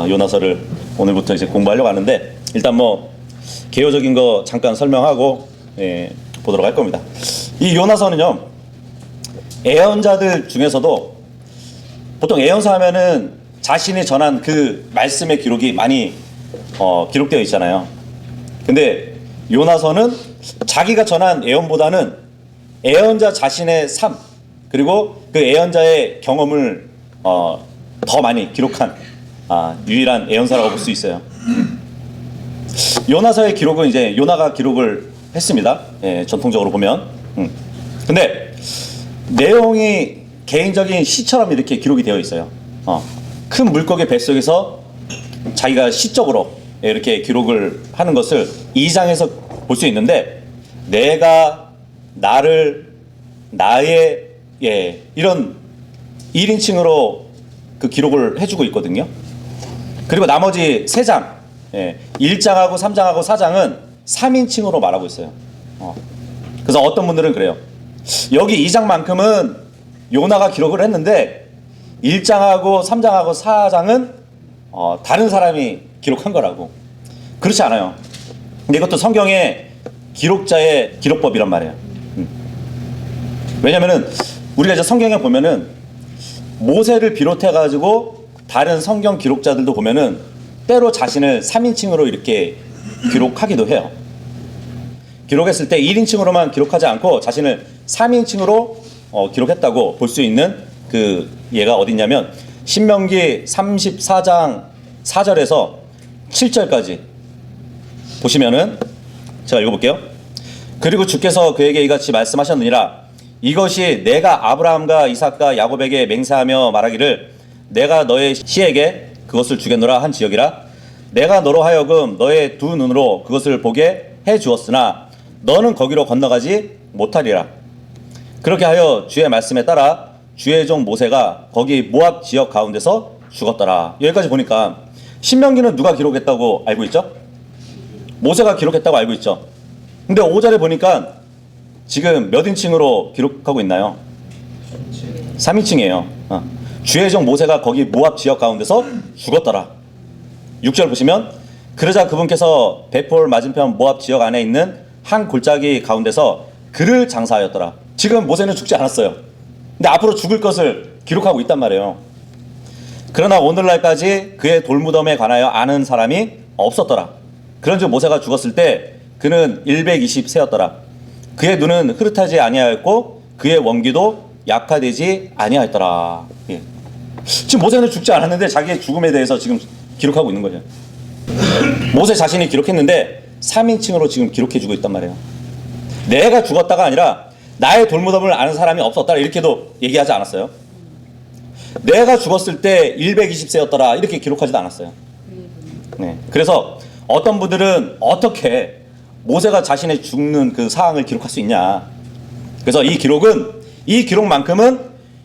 요나서를 오늘부터 이제 공부하려고 하는데, 일단 뭐 개요적인 거 잠깐 설명하고 보도록 할 겁니다. 이 요나서는요, 예언자들 중에서도 보통 예언서 하면은 자신이 전한 그 말씀의 기록이 많이 기록되어 있잖아요. 근데 요나서는 자기가 전한 예언보다는 예언자 자신의 삶, 그리고 그 예언자의 경험을 더 많이 기록한 유일한 예언사라고 볼 수 있어요. 요나서의 기록은 이제 요나가 기록을 했습니다. 전통적으로 보면. 근데 내용이 개인적인 시처럼 이렇게 기록이 되어 있어요. 큰 물고기 뱃속에서 자기가 시적으로 이렇게 기록을 하는 것을 2장에서 볼 수 있는데, 내가 나의 이런 1인칭으로 그 기록을 해주고 있거든요. 그리고 나머지 3장, 1장하고 3장하고 4장은 3인칭으로 말하고 있어요. 그래서 어떤 분들은 그래요. 여기 2장만큼은 요나가 기록을 했는데 1장하고 3장하고 4장은 다른 사람이 기록한 거라고. 그렇지 않아요. 근데 이것도 성경의 기록자의 기록법이란 말이에요. 왜냐면은 우리가 이제 성경에 보면은 모세를 비롯해 가지고 다른 성경 기록자들도 보면은 때로 자신을 3인칭으로 이렇게 기록하기도 해요. 기록했을 때 1인칭으로만 기록하지 않고 자신을 3인칭으로 기록했다고 볼 수 있는 그 예가 어딨냐면 신명기 34장 4절에서 7절까지 보시면은, 제가 읽어볼게요. 그리고 주께서 그에게 이같이 말씀하셨느니라. 이것이 내가 아브라함과 이삭과 야곱에게 맹세하며 말하기를 내가 너의 씨에게 그것을 주겠노라 한 지역이라. 내가 너로 하여금 너의 두 눈으로 그것을 보게 해 주었으나 너는 거기로 건너가지 못하리라. 그렇게 하여 주의 말씀에 따라 주의 종 모세가 거기 모압 지역 가운데서 죽었더라. 여기까지 보니까 신명기는 누가 기록했다고 알고 있죠? 모세가 기록했다고 알고 있죠. 근데 5절에 보니까 지금 몇 인칭으로 기록하고 있나요? 3인칭이에요. 주의 종 모세가 거기 모압 지역 가운데서 죽었더라. 6절 보시면 그러자 그분께서 베폴 맞은편 모압 지역 안에 있는 한 골짜기 가운데서 그를 장사하였더라. 지금 모세는 죽지 않았어요. 근데 앞으로 죽을 것을 기록하고 있단 말이에요. 그러나 오늘날까지 그의 돌무덤에 관하여 아는 사람이 없었더라. 그런즉 모세가 죽었을 때 그는 120세였더라. 그의 눈은 흐릿하지 아니하였고 그의 원기도 약화되지 아니하였더라. 지금 모세는 죽지 않았는데 자기의 죽음에 대해서 지금 기록하고 있는 거죠. 모세 자신이 기록했는데 3인칭으로 지금 기록해주고 있단 말이에요. 내가 죽었다가 아니라 나의 돌무덤을 아는 사람이 없었다 이렇게도 얘기하지 않았어요. 내가 죽었을 때 120세였더라 이렇게 기록하지도 않았어요. 그래서 어떤 분들은 어떻게 모세가 자신의 죽는 그 사항을 기록할 수 있냐. 그래서 이 기록만큼은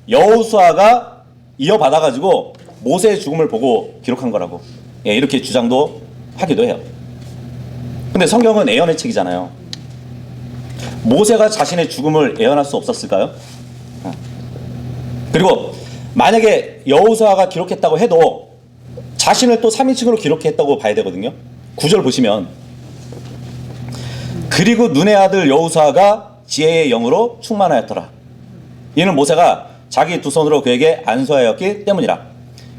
여호수아가 이어받아가지고 모세의 죽음을 보고 기록한 거라고 이렇게 주장도 하기도 해요. 근데 성경은 예언의 책이잖아요. 모세가 자신의 죽음을 예언할 수 없었을까요? 그리고 만약에 여호수아가 기록했다고 해도 자신을 또 3인칭으로 기록했다고 봐야 되거든요. 9절 보시면 그리고 눈의 아들 여호수아가 지혜의 영으로 충만하였더라. 이는 모세가 자기 두 손으로 그에게 안수하였기 때문이라.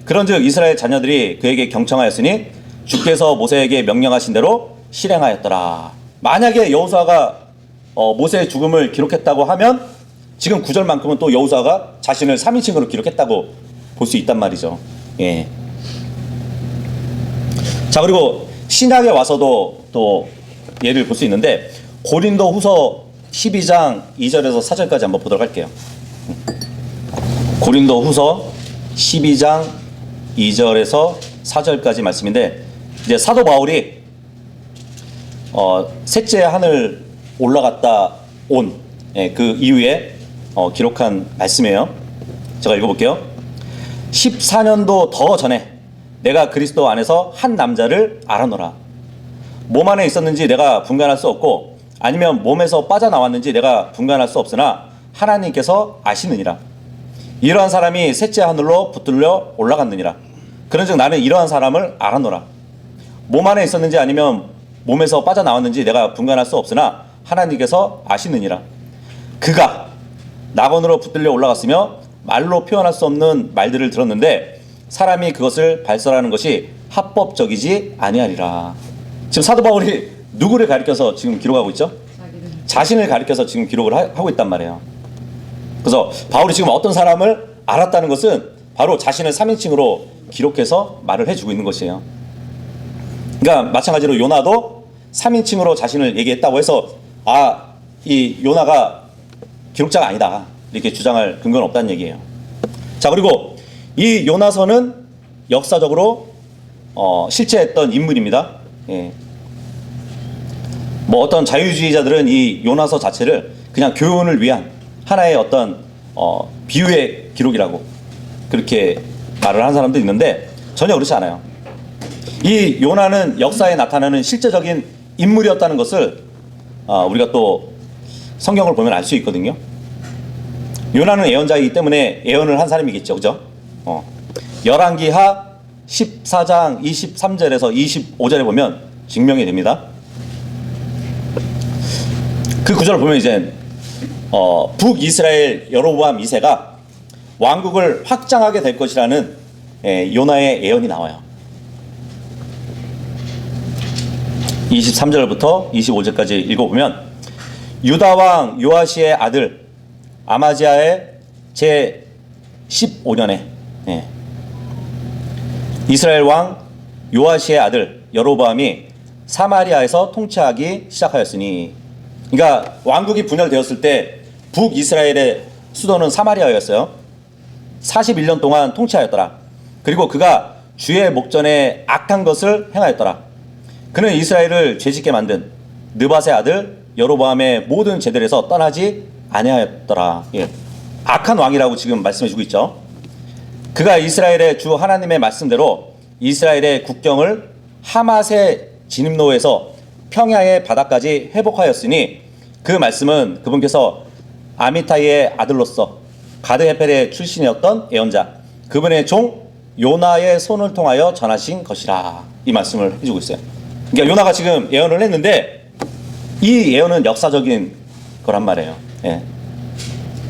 그런즉 이스라엘 자녀들이 그에게 경청하였으니 주께서 모세에게 명령하신 대로 실행하였더라. 만약에 여호수아가 모세의 죽음을 기록했다고 하면 지금 9절만큼은 또 여호수아가 자신을 3인칭으로 기록했다고 볼 수 있단 말이죠. 자, 그리고 신약에 와서도 또 예를 볼 수 있는데 고린도 후서 12장 2절에서 4절까지 한번 보도록 할게요. 고린도 후서 12장 2절에서 4절까지 말씀인데, 이제 사도 바울이 셋째 하늘 올라갔다 온 그 이후에 기록한 말씀이에요. 제가 읽어볼게요. 14년도 더 전에 내가 그리스도 안에서 한 남자를 알아노라. 몸 안에 있었는지 내가 분간할 수 없고 아니면 몸에서 빠져나왔는지 내가 분간할 수 없으나 하나님께서 아시느니라. 이러한 사람이 셋째 하늘로 붙들려 올라갔느니라. 그런즉 나는 이러한 사람을 알아노라. 몸 안에 있었는지 아니면 몸에서 빠져나왔는지 내가 분간할 수 없으나 하나님께서 아시느니라. 그가 낙원으로 붙들려 올라갔으며 말로 표현할 수 없는 말들을 들었는데 사람이 그것을 발설하는 것이 합법적이지 아니하리라. 지금 사도 바울이 누구를 가리켜서 지금 기록하고 있죠? 자신을 가리켜서 지금 기록을 하고 있단 말이에요. 그래서 바울이 지금 어떤 사람을 알았다는 것은 바로 자신을 3인칭으로 기록해서 말을 해주고 있는 것이에요. 그러니까 마찬가지로 요나도 3인칭으로 자신을 얘기했다고 해서 이 요나가 기록자가 아니다 이렇게 주장할 근거는 없다는 얘기예요. 자, 그리고 이 요나서는 역사적으로 실제했던 인물입니다. 예. 뭐 어떤 자유주의자들은 이 요나서 자체를 그냥 교훈을 위한 하나의 어떤 비유의 기록이라고 그렇게 말을 하는 사람도 있는데 전혀 그렇지 않아요. 이 요나는 역사에 나타나는 실제적인 인물이었다는 것을 우리가 또 성경을 보면 알 수 있거든요. 요나는 예언자이기 때문에 예언을 한 사람이겠죠, 그죠? 열왕기하 14장 23절에서 25절에 보면 증명이 됩니다. 그 구절을 보면 이제 북이스라엘 여로보암 2세가 왕국을 확장하게 될 것이라는 요나의 예언이 나와요. 23절부터 25절까지 읽어보면 유다 왕 요아시의 아들 아마지아의 제 15년에 이스라엘 왕 요아시의 아들 여로보암이 사마리아에서 통치하기 시작하였으니, 그러니까 왕국이 분열되었을 때 북이스라엘의 수도는 사마리아였어요. 41년 동안 통치하였더라. 그리고 그가 주의 목전에 악한 것을 행하였더라. 그는 이스라엘을 죄짓게 만든 느밧의 아들 여로보암의 모든 제들에서 떠나지 아니하였더라. 예. 악한 왕이라고 지금 말씀해주고 있죠. 그가 이스라엘의 주 하나님의 말씀대로 이스라엘의 국경을 하맛의 진입로에서 평야의 바다까지 회복하였으니 그 말씀은 그분께서 아미타이의 아들로서 가드헤펠의 출신이었던 예언자 그분의 종 요나의 손을 통하여 전하신 것이라. 이 말씀을 해주고 있어요. 그러니까 요나가 지금 예언을 했는데 이 예언은 역사적인 거란 말이에요. 예.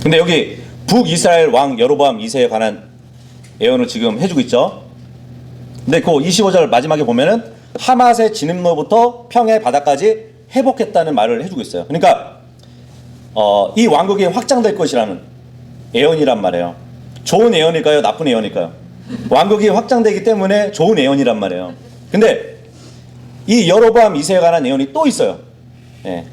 근데 여기 북이스라엘 왕 여로보암 2세에 관한 예언을 지금 해주고 있죠. 근데 그 25절 마지막에 보면은 하맛의 진입로부터 평야의 바다까지 회복했다는 말을 해주고 있어요. 그러니까 이 왕국이 확장될 것이라는 예언이란 말이에요. 좋은 예언일까요? 나쁜 예언일까요? 왕국이 확장되기 때문에 좋은 예언이란 말이에요. 근데 이 여로보암 2세에 관한 예언이 또 있어요. 예.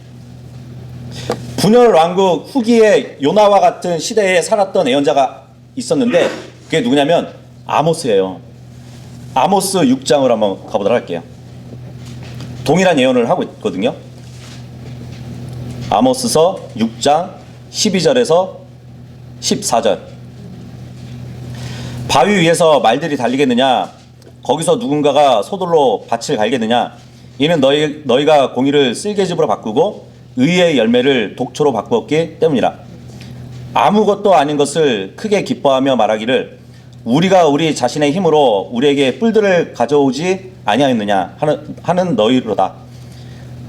분열 왕국 후기에 요나와 같은 시대에 살았던 예언자가 있었는데 그게 누구냐면 아모스예요. 아모스 6장을 한번 가보도록 할게요. 동일한 예언을 하고 있거든요. 아모스서 6장 12절에서 14절. 바위 위에서 말들이 달리겠느냐? 거기서 누군가가 소돌로 밭을 갈겠느냐? 이는 너희가 공의를 쓸개즙으로 바꾸고 의의 열매를 독초로 바꾸었기 때문이라. 아무것도 아닌 것을 크게 기뻐하며 말하기를 우리가 우리 자신의 힘으로 우리에게 뿔들을 가져오지 아니하였느냐 하는 너희로다.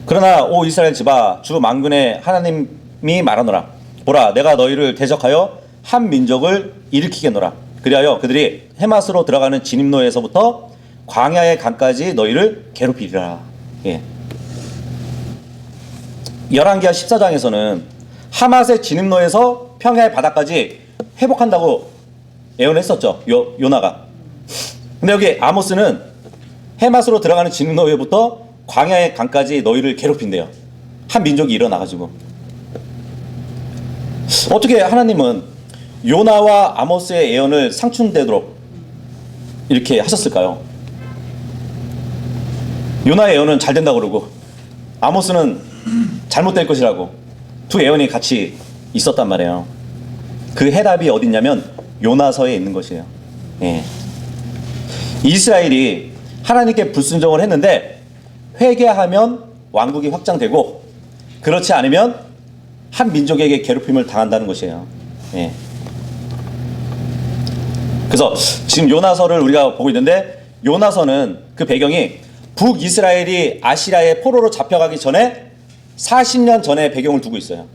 그러나 오 이스라엘 집아 주 만군의 하나님이 말하노라. 보라 내가 너희를 대적하여 한 민족을 일으키겠노라. 그리하여 그들이 해맛으로 들어가는 진입로에서부터 광야의 강까지 너희를 괴롭히리라. 예. 열왕기하 14장에서는 하맛의 진입로에서 평야의 바다까지 회복한다고 예언했었죠. 요나가. 근데 여기 아모스는 해맛으로 들어가는 진입로에부터 광야의 강까지 너희를 괴롭힌대요. 한 민족이 일어나가지고. 어떻게 하나님은 요나와 아모스의 예언을 상충되도록 이렇게 하셨을까요? 요나의 예언은 잘 된다고 그러고 아모스는 잘못될 것이라고 두 예언이 같이 있었단 말이에요. 그 해답이 어딨냐면 요나서에 있는 것이에요. 예. 이스라엘이 하나님께 불순종을 했는데 회개하면 왕국이 확장되고 그렇지 않으면 한 민족에게 괴롭힘을 당한다는 것이에요. 예. 그래서 지금 요나서를 우리가 보고 있는데 요나서는 그 배경이 북이스라엘이 아시리아의 포로로 잡혀가기 전에 40년 전에 배경을 두고 있어요.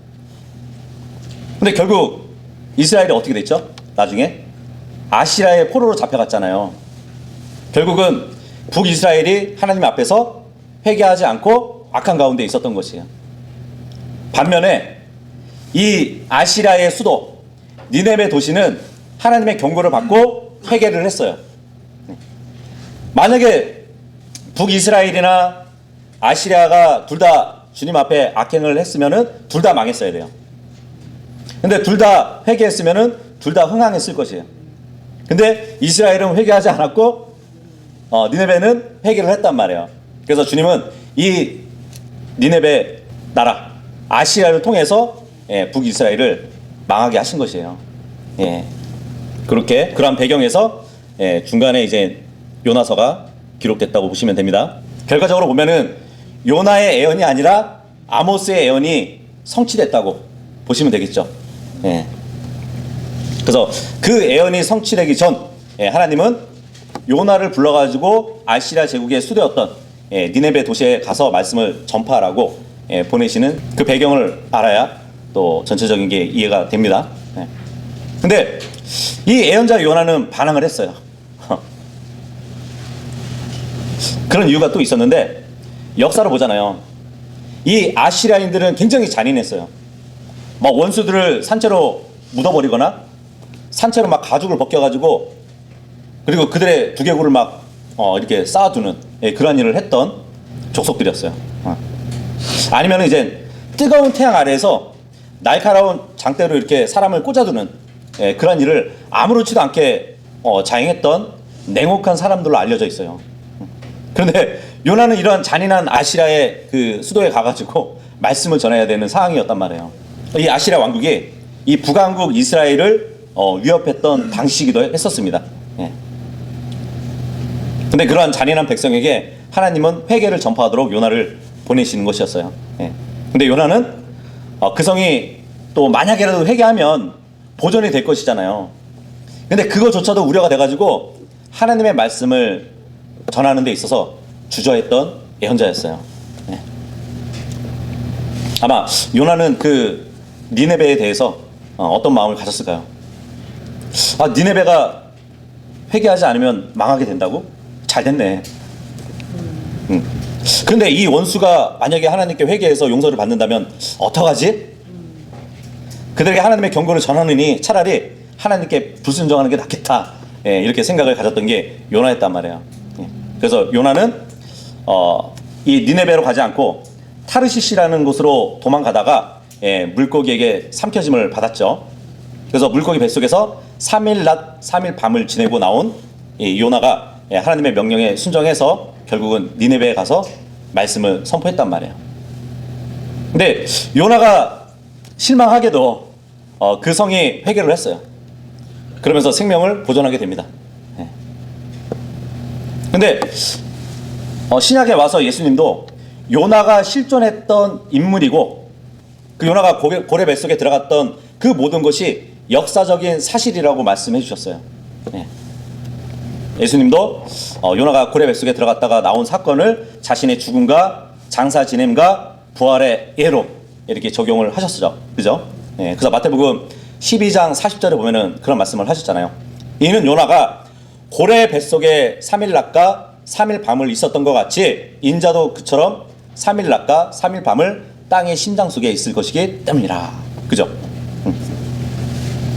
근데 결국 이스라엘이 어떻게 됐죠? 나중에 아시리아의 포로로 잡혀갔잖아요. 결국은 북이스라엘이 하나님 앞에서 회개하지 않고 악한 가운데 있었던 것이에요. 반면에 이 아시리아의 수도 니네베 도시는 하나님의 경고를 받고 회개를 했어요. 만약에 북이스라엘이나 아시리아가 둘 다 주님 앞에 악행을 했으면은 둘 다 망했어야 돼요. 근데 둘 다 회개했으면은 둘 다 흥황했을 것이에요. 근데 이스라엘은 회개하지 않았고 니네베는 회개를 했단 말이에요. 그래서 주님은 이 니네베 나라 아시리아를 통해서 북이스라엘을 망하게 하신 것이에요. 그렇게 그러한 배경에서 중간에 이제 요나서가 기록됐다고 보시면 됩니다. 결과적으로 보면은 요나의 예언이 아니라 아모스의 예언이 성취됐다고 보시면 되겠죠. 그래서 그 예언이 성취되기 전 하나님은 요나를 불러가지고 아시리아 제국의 수도였던 니네베 도시에 가서 말씀을 전파하라고 보내시는 그 배경을 알아야 또 전체적인 게 이해가 됩니다. 근데 이 예언자 요나는 반항을 했어요. 그런 이유가 또 있었는데 역사를 보잖아요. 이 아시리아인들은 굉장히 잔인했어요. 막 원수들을 산채로 묻어버리거나 산채로 막 가죽을 벗겨가지고 그리고 그들의 두개골을 막 이렇게 쌓아두는 그런 일을 했던 족속들이었어요. 아니면 이제 뜨거운 태양 아래에서 날카로운 장대로 이렇게 사람을 꽂아두는 그런 일을 아무렇지도 않게 자행했던 냉혹한 사람들로 알려져 있어요. 그런데 요나는 이러한 잔인한 아시리아의 그 수도에 가가지고 말씀을 전해야 되는 상황이었단 말이에요. 이 아시리아 왕국이 이 북왕국 이스라엘을 위협했던 당시이기도 했었습니다. 근데 그러한 잔인한 백성에게 하나님은 회개를 전파하도록 요나를 보내시는 것이었어요. 근데 요나는 그 성이 또 만약에라도 회개하면 보존이 될 것이잖아요. 근데 그거조차도 우려가 돼가지고 하나님의 말씀을 전하는 데 있어서 주저했던 예언자였어요. 아마 요나는 그 니네베에 대해서 어떤 마음을 가졌을까요? 니네베가 회개하지 않으면 망하게 된다고? 잘 됐네. 근데 이 원수가 만약에 하나님께 회개해서 용서를 받는다면 어떡하지? 그들에게 하나님의 경고를 전하느니 차라리 하나님께 불순종하는 게 낫겠다. 이렇게 생각을 가졌던 게 요나였단 말이에요. 그래서 요나는 이 니네베로 가지 않고 타르시시라는 곳으로 도망가다가 물고기에게 삼켜짐을 받았죠. 그래서 물고기 뱃속에서 3일 낮 3일 밤을 지내고 나온 이 요나가 하나님의 명령에 순종해서 결국은 니네베에 가서 말씀을 선포했단 말이에요. 근데 요나가 실망하게도 그 성이 회개를 했어요. 그러면서 생명을 보존하게 됩니다. 근데 신약에 와서 예수님도 요나가 실존했던 인물이고 그 요나가 고래 뱃속에 들어갔던 그 모든 것이 역사적인 사실이라고 말씀해 주셨어요. 예수님도 요나가 고래 뱃속에 들어갔다가 나온 사건을 자신의 죽음과 장사 지냄과 부활의 예로 이렇게 적용을 하셨죠. 그죠? 그래서 마태복음 12장 40절에 보면은 그런 말씀을 하셨잖아요. 이는 요나가 고래 뱃속에 3일 낮과 3일 밤을 있었던 것 같이 인자도 그처럼 3일 낮과 3일 밤을 땅의 심장 속에 있을 것이기 때문이라. 그죠?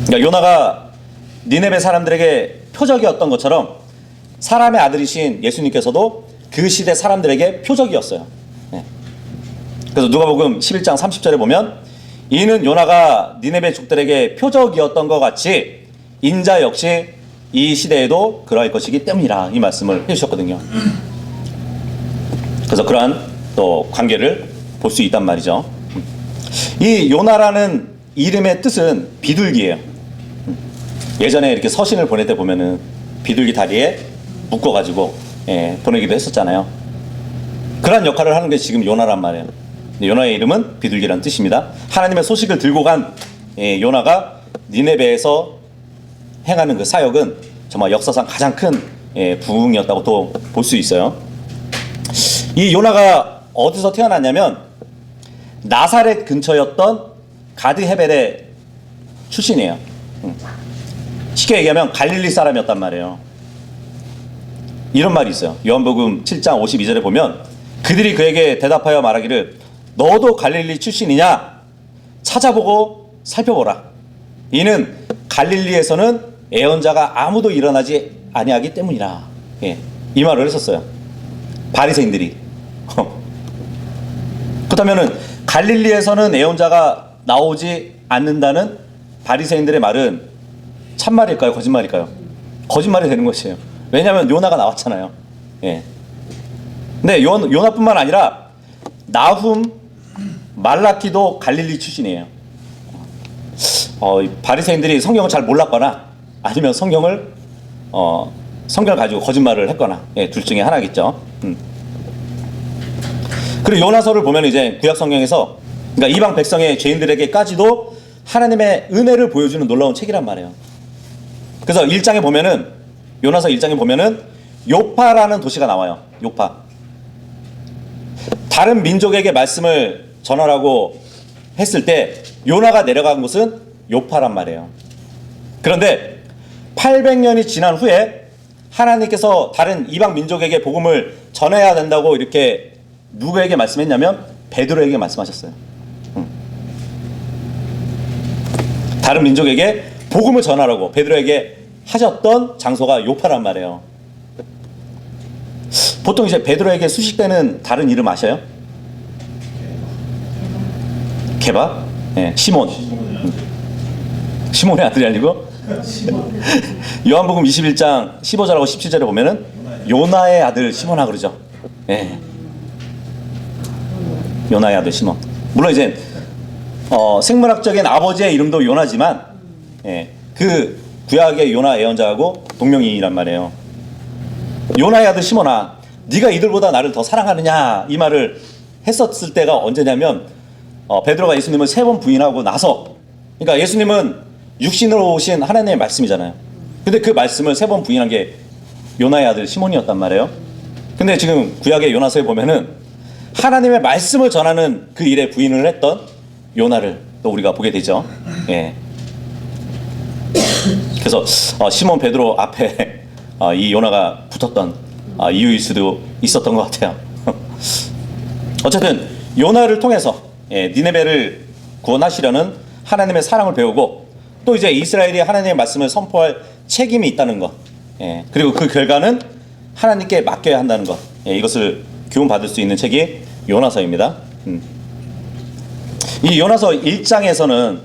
그러니까 요나가 니네베 사람들에게 표적이었던 것처럼 사람의 아들이신 예수님께서도 그 시대 사람들에게 표적이었어요. 그래서 누가복음 11장 30절에 보면 이는 요나가 니네베 족들에게 표적이었던 것 같이 인자 역시 이 시대에도 그러할 것이기 때문이라 이 말씀을 해주셨거든요. 그래서 그러한 또 관계를 볼 수 있단 말이죠. 이 요나라는 이름의 뜻은 비둘기예요. 예전에 이렇게 서신을 보낼 때 보면은 비둘기 다리에 묶어가지고 보내기도 했었잖아요. 그런 역할을 하는 게 지금 요나란 말이에요. 요나의 이름은 비둘기란 뜻입니다. 하나님의 소식을 들고 간 요나가 니네베에서 행하는 그 사역은 정말 역사상 가장 큰 부흥이었다고 또 볼 수 있어요. 이 요나가 어디서 태어났냐면 나사렛 근처였던 가드 헤벨의 출신이에요. 쉽게 얘기하면 갈릴리 사람이었단 말이에요. 이런 말이 있어요. 요한복음 7장 52절에 보면 그들이 그에게 대답하여 말하기를 너도 갈릴리 출신이냐? 찾아보고 살펴보라. 이는 갈릴리에서는 예언자가 아무도 일어나지 아니하기 때문이라. 이 말을 했었어요. 바리새인들이. 그렇다면은 갈릴리에서는 예언자가 나오지 않는다는 바리새인들의 말은 참말일까요? 거짓말일까요? 거짓말이 되는 것이에요. 왜냐하면 요나가 나왔잖아요. 근데 요나뿐만 아니라 나훔, 말라키도 갈릴리 출신이에요. 바리새인들이 성경을 잘 몰랐거나 아니면 성경을 가지고 거짓말을 했거나 둘 중에 하나겠죠. 그리고 요나서를 보면 이제 구약 성경에서 그러니까 이방 백성의 죄인들에게까지도 하나님의 은혜를 보여주는 놀라운 책이란 말이에요. 그래서 1장에 보면은 요나서 1장에 보면은 요파라는 도시가 나와요. 요파. 다른 민족에게 말씀을 전하라고 했을 때 요나가 내려간 곳은 요파란 말이에요. 그런데 800년이 지난 후에 하나님께서 다른 이방 민족에게 복음을 전해야 된다고 이렇게 누구에게 말씀했냐면 베드로에게 말씀하셨어요. 다른 민족에게 복음을 전하라고 베드로에게 하셨던 장소가 요파란 말이에요. 보통 이제 베드로에게 수식되는 다른 이름 아셔요? 개바? 시몬. 시몬의 아들이 아니고 요한복음 21장 15절하고 17절에 보면은 요나의 아들 시몬아 그러죠. 요나의 아들 시몬. 물론 이제 생물학적인 아버지의 이름도 요나지만 그 구약의 요나 예언자하고 동명이인이란 말이에요. 요나의 아들 시몬아 네가 이들보다 나를 더 사랑하느냐 이 말을 했었을 때가 언제냐면 베드로가 예수님을 3번 부인하고 나서, 그러니까 예수님은 육신으로 오신 하나님의 말씀이잖아요. 근데 그 말씀을 3번 부인한 게 요나의 아들 시몬이었단 말이에요. 근데 지금 구약의 요나서에 보면은 하나님의 말씀을 전하는 그 일에 부인을 했던 요나를 또 우리가 보게 되죠. 그래서 시몬 베드로 앞에 이 요나가 붙었던 이유일 수도 있었던 것 같아요. 어쨌든 요나를 통해서 니네베를 구원하시려는 하나님의 사랑을 배우고 또 이제 이스라엘이 하나님의 말씀을 선포할 책임이 있다는 것, 그리고 그 결과는 하나님께 맡겨야 한다는 것, 이것을 교훈받을 수 있는 책이 요나서입니다. 이 요나서 1장에서는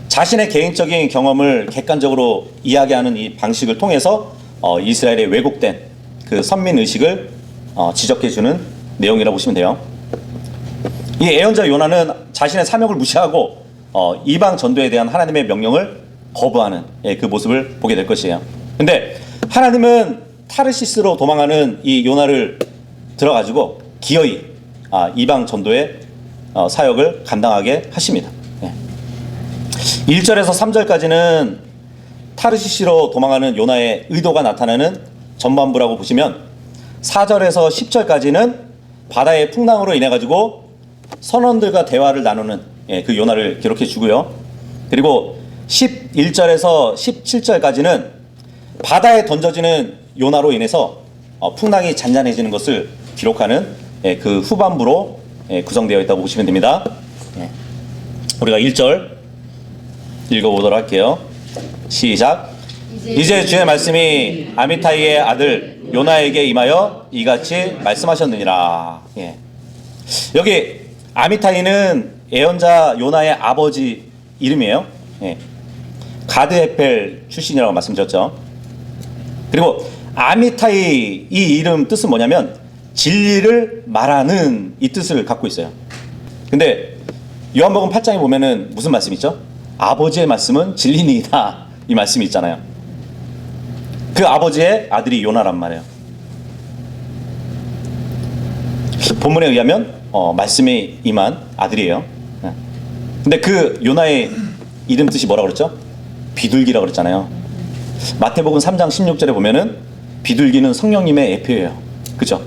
자신의 개인적인 경험을 객관적으로 이야기하는 이 방식을 통해서 이스라엘의 왜곡된 그 선민의식을 지적해주는 내용이라고 보시면 돼요. 이 예언자 요나는 자신의 사명을 무시하고 이방 전도에 대한 하나님의 명령을 거부하는 그 모습을 보게 될 것이에요. 근데 하나님은 타르시스로 도망하는 이 요나를 들어가지고 기어이 이방 전도의 사역을 감당하게 하십니다. 1절에서 3절까지는 타르시시로 도망하는 요나의 의도가 나타나는 전반부라고 보시면 4절에서 10절까지는 바다의 풍랑으로 인해 가지고 선원들과 대화를 나누는 그 요나를 기록해 주고요. 그리고 11절에서 17절까지는 바다에 던져지는 요나로 인해서 풍랑이 잔잔해지는 것을 기록하는 그 후반부로 구성되어 있다고 보시면 됩니다. 우리가 1절 읽어보도록 할게요. 시작. 이제 주의 말씀이 아미타이의 아들 요나에게 임하여 이같이 말씀하셨느니라. 여기 아미타이는 예언자 요나의 아버지 이름이에요. 가드 헤펠 출신이라고 말씀드렸죠. 그리고 아미타이 이 이름 뜻은 뭐냐면 진리를 말하는 이 뜻을 갖고 있어요. 근데 요한복음 8장에 보면은 무슨 말씀이 있죠? 아버지의 말씀은 진리니이다 이 말씀이 있잖아요. 그 아버지의 아들이 요나란 말이에요. 본문에 의하면 말씀이 임한 아들이에요. 근데 그 요나의 이름 뜻이 뭐라고 그랬죠? 비둘기라고 그랬잖아요. 마태복음 3장 16절에 보면은 비둘기는 성령님의 예표예요. 그죠?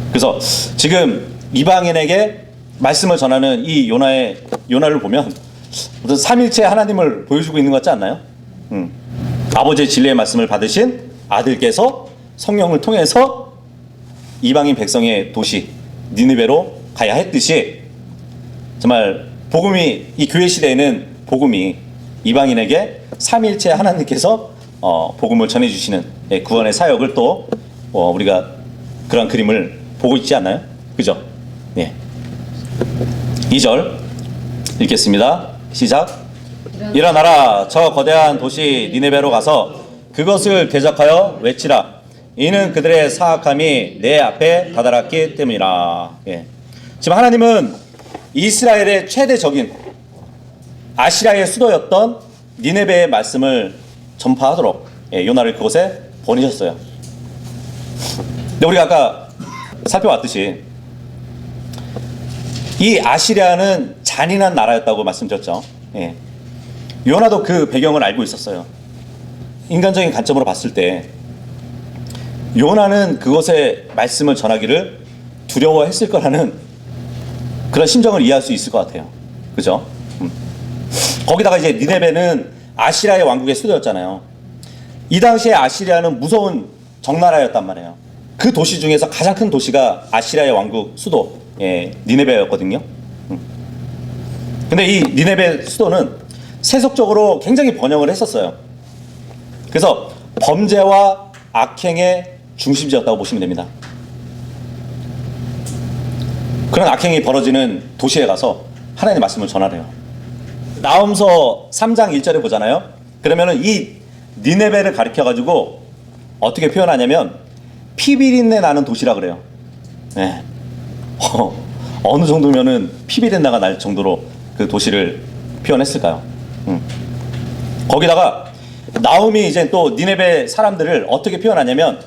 그래서 지금 이방인에게 말씀을 전하는 이 요나를 보면 어떤 삼일체 하나님을 보여주고 있는 것 같지 않나요? 아버지의 진리의 말씀을 받으신 아들께서 성령을 통해서 이방인 백성의 도시 니느베로 가야 했듯이, 정말 복음이, 이 교회 시대에는 복음이 이방인에게 삼일체 하나님께서 복음을 전해주시는 구원의 사역을 또 우리가 그런 그림을 보고 있지 않나요? 그죠? 예. 2절 읽겠습니다. 시작. 일어나라, 저 거대한 도시 니느베로 가서 그것을 대적하여 외치라. 이는 그들의 사악함이 내 앞에 다다랐기 때문이라. 예. 지금 하나님은 이스라엘의 최대 적인 아시리아의 수도였던 니느베의 말씀을 전파하도록 요나를 그곳에 보내셨어요. 근데 우리가 아까 살펴봤듯이 이 아시리아는 잔인한 나라였다고 말씀드렸죠. 예. 요나도 그 배경을 알고 있었어요. 인간적인 관점으로 봤을 때 요나는 그것의 말씀을 전하기를 두려워했을 거라는 그런 심정을 이해할 수 있을 것 같아요. 그죠? 거기다가 이제 니네베는 아시리아의 왕국의 수도였잖아요. 이 당시에 아시리아는 무서운 적나라였단 말이에요. 그 도시 중에서 가장 큰 도시가 아시리아의 왕국 수도 니네베였거든요. 근데 이 니네베 수도는 세속적으로 굉장히 번영을 했었어요. 그래서 범죄와 악행의 중심지였다고 보시면 됩니다. 그런 악행이 벌어지는 도시에 가서 하나님의 말씀을 전하래요. 나훔서 3장 1절에 보잖아요. 그러면은 이 니네베를 가리켜가지고 어떻게 표현하냐면 피비린내 나는 도시라 그래요. 네. 어느 정도면은 피비린내가 날 정도로 그 도시를 표현했을까요? 거기다가 나훔이 이제 또 니네베 사람들을 어떻게 표현하냐면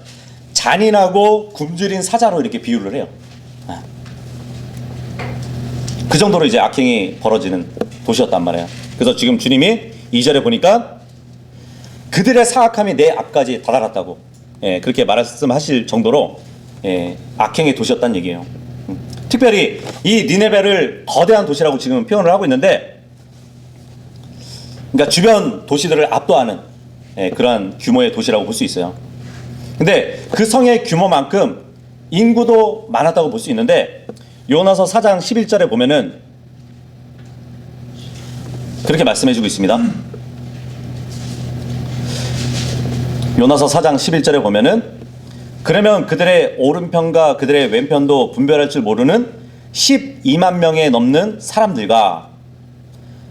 잔인하고 굶주린 사자로 이렇게 비유를 해요. 그 정도로 이제 악행이 벌어지는 도시였단 말이에요. 그래서 지금 주님이 2절에 보니까 그들의 사악함이 내 앞까지 다다랐다고 그렇게 말씀하실 정도로 악행의 도시였다는 얘기예요. 특별히 이 니네베를 거대한 도시라고 지금 표현을 하고 있는데, 그러니까 주변 도시들을 압도하는 그러한 규모의 도시라고 볼 수 있어요. 근데 그 성의 규모만큼 인구도 많았다고 볼 수 있는데, 요나서 4장 11절에 보면은 그렇게 말씀해주고 있습니다. 요나서 4장 11절에 보면은 그러면 그들의 오른편과 그들의 왼편도 분별할 줄 모르는 12만 명에 넘는 사람들과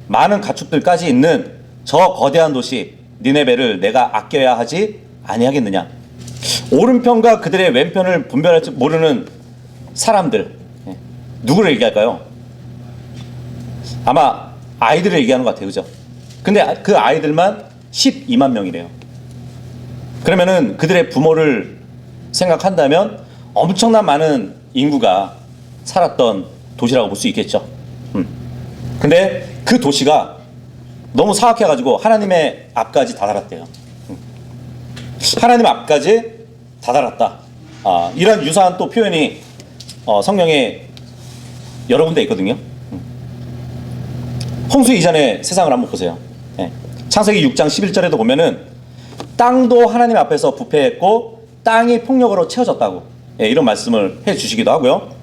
많은 가축들까지 있는 저 거대한 도시 니네베를 내가 아껴야 하지 아니하겠느냐. 오른편과 그들의 왼편을 분별할 줄 모르는 사람들, 누구를 얘기할까요? 아마 아이들을 얘기하는 것 같아요. 그죠? 근데 그 아이들만 12만 명이래요. 그러면은 그들의 부모를 생각한다면 엄청난 많은 인구가 살았던 도시라고 볼 수 있겠죠. 근데 그 도시가 너무 사악해가지고 하나님의 앞까지 다다랐대요. 하나님 앞까지 다다랐다. 이런 유사한 또 표현이 성경에 여러 군데 있거든요. 홍수 이전의 세상을 한번 보세요. 창세기 6장 11절에도 보면은 땅도 하나님 앞에서 부패했고 땅이 폭력으로 채워졌다고 이런 말씀을 해주시기도 하고요.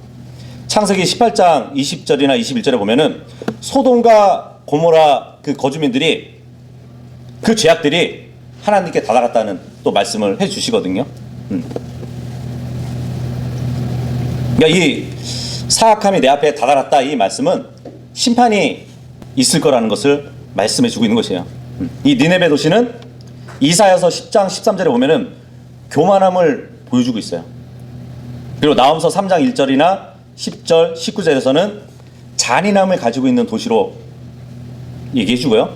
창세기 18장 20절이나 21절에 보면은 소돔과 고모라 그 거주민들이 그 죄악들이 하나님께 다다랐다는 또 말씀을 해주시거든요. 그러니까 이 사악함이 내 앞에 다다랐다, 이 말씀은 심판이 있을 거라는 것을 말씀해주고 있는 것이에요. 이 니네베 도시는 이사야서 10장 13절에 보면은 교만함을 보여주고 있어요. 그리고 나훔서 3장 1절이나 10절, 19절에서는 잔인함을 가지고 있는 도시로 얘기해주고요.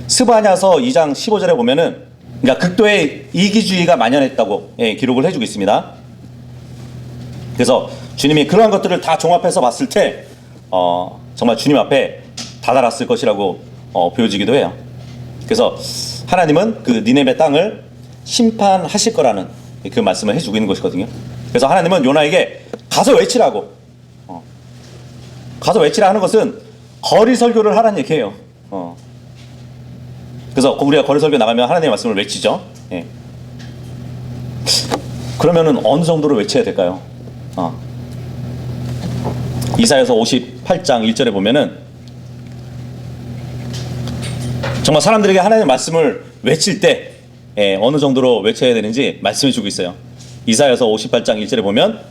스바냐서 2장 15절에 보면은 그러니까 극도의 이기주의가 만연했다고 기록을 해주고 있습니다. 그래서 주님이 그러한 것들을 다 종합해서 봤을 때 정말 주님 앞에 다다랐을 것이라고 보여지기도 해요. 그래서 하나님은 그 니네베 땅을 심판하실 거라는 그 말씀을 해주고 있는 것이거든요. 그래서 하나님은 요나에게 가서 외치라고, 가서 외치라 하는 것은 거리 설교를 하라는 얘기예요. 그래서 우리가 거리 설교 나가면 하나님의 말씀을 외치죠. 예. 그러면은 어느 정도로 외쳐야 될까요? 이사야서 58장 1절에 보면은 정말 사람들에게 하나님의 말씀을 외칠 때 어느 정도로 외쳐야 되는지 말씀해 주고 있어요. 이사야서 58장 1절에 보면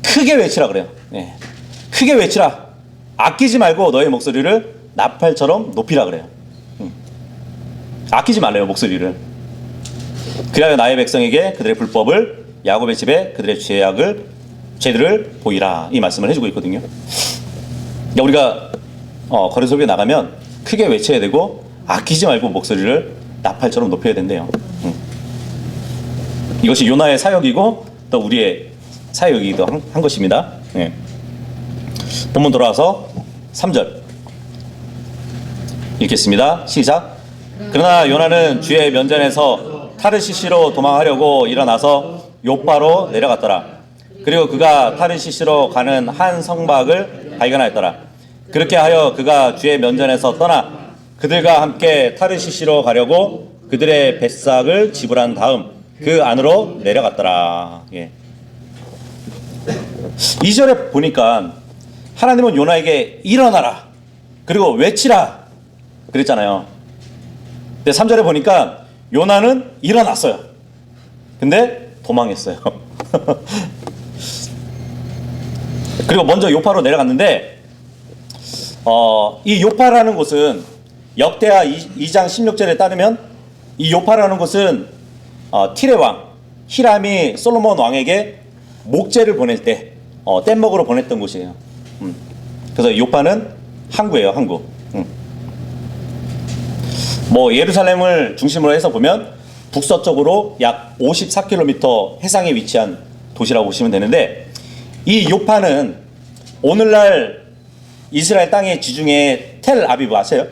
크게 외치라 그래요. 크게 외치라. 아끼지 말고 너의 목소리를 나팔처럼 높이라 그래요. 아끼지 말래요, 목소리를. 그리하여 나의 백성에게 그들의 불법을, 야곱의 집에 그들의 죄들을 보이라. 이 말씀을 해주고 있거든요. 우리가 거리 설교에 나가면 크게 외쳐야 되고 아끼지 말고 목소리를 나팔처럼 높여야 된대요. 이것이 요나의 사역이고 또 우리의 사역이기도 한 것입니다. 본문 돌아와서 3절 읽겠습니다. 시작. 그러나 요나는 주의 면전에서 타르시시로 도망하려고 일어나서 요파로 내려갔더라. 그리고 그가 타르시시로 가는 한 성박을 발견하였더라. 그렇게 하여 그가 주의 면전에서 떠나 그들과 함께 타르시시로 가려고 그들의 뱃삭을 지불한 다음 그 안으로 내려갔더라. 2절에 보니까 하나님은 요나에게 일어나라 그리고 외치라 그랬잖아요. 근데 3절에 보니까 요나는 일어났어요. 근데 도망했어요. 그리고 먼저 요파로 내려갔는데 이 요파라는 곳은 역대하 2장 16절에 따르면 이 요파라는 곳은 틸의 왕 히람이 솔로몬 왕에게 목재를 보낼 때 뗏목으로 보냈던 곳이에요. 그래서 요파는 항구예요, 항구. 예루살렘을 중심으로 해서 보면 북서쪽으로 약 54km 해상에 위치한 도시라고 보시면 되는데, 이 요파는 오늘날 이스라엘 땅의 지중해 텔 아비브 아세요?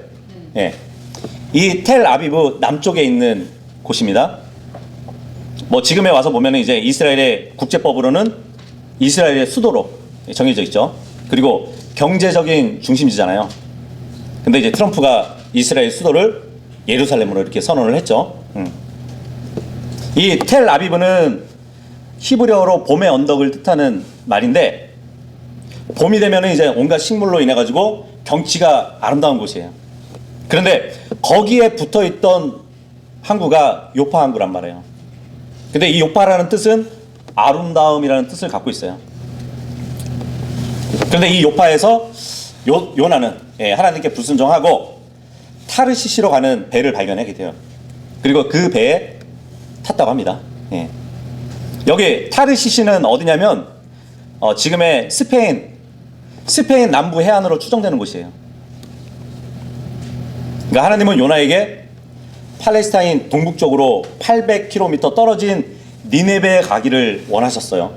이 텔 아비브 남쪽에 있는 곳입니다. 지금에 와서 보면 이제 이스라엘의 국제법으로는 이스라엘의 수도로 정해져 있죠. 그리고 경제적인 중심지잖아요. 근데 이제 트럼프가 이스라엘 수도를 예루살렘으로 이렇게 선언을 했죠. 이 텔 아비브는 히브리어로 봄의 언덕을 뜻하는 말인데, 봄이 되면 이제 온갖 식물로 인해 가지고 경치가 아름다운 곳이에요. 그런데 거기에 붙어 있던 항구가 요파 항구란 말이에요. 근데 이 요파라는 뜻은 아름다움이라는 뜻을 갖고 있어요. 그런데 이 요파에서 요나는 하나님께 불순종하고 타르시시로 가는 배를 발견하게 돼요. 그리고 그 배에 탔다고 합니다. 여기 타르시시는 어디냐면 지금의 스페인 남부 해안으로 추정되는 곳이에요. 그러니까 하나님은 요나에게 팔레스타인 동북쪽으로 800km 떨어진 니네베에 가기를 원하셨어요.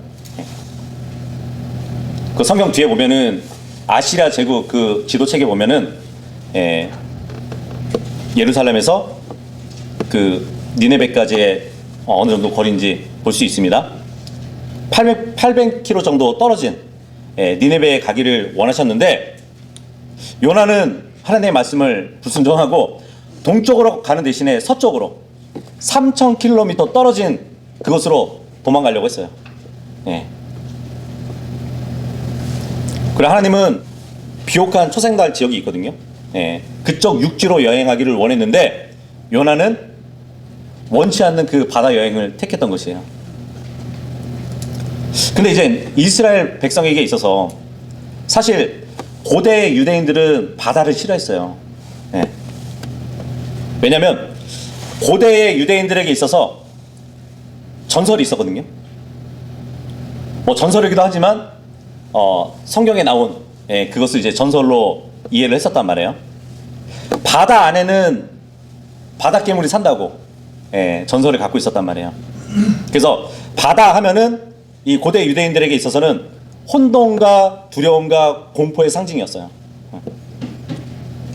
그 성경 뒤에 보면은 아시리아 제국 그 지도책에 보면은 예루살렘에서 그 니네베까지의 어느 정도 거리인지 볼 수 있습니다. 800km 정도 떨어진 니네베에 가기를 원하셨는데, 요나는 하나님의 말씀을 불순종하고 동쪽으로 가는 대신에 서쪽으로 3000km 떨어진 그곳으로 도망가려고 했어요. 그리고 하나님은 비옥한 초생달 지역이 있거든요. 그쪽 육지로 여행하기를 원했는데 요나는 원치 않는 그 바다 여행을 택했던 것이에요. 근데 이제 이스라엘 백성에게 있어서 사실 고대 유대인들은 바다를 싫어했어요. 왜냐하면 고대의 유대인들에게 있어서 전설이 있었거든요. 전설이기도 하지만 성경에 나온 그것을 이제 전설로 이해를 했었단 말이에요. 바다 안에는 바닷괴물이 산다고 전설을 갖고 있었단 말이에요. 그래서 바다 하면은 이 고대 유대인들에게 있어서는 혼돈과 두려움과 공포의 상징이었어요.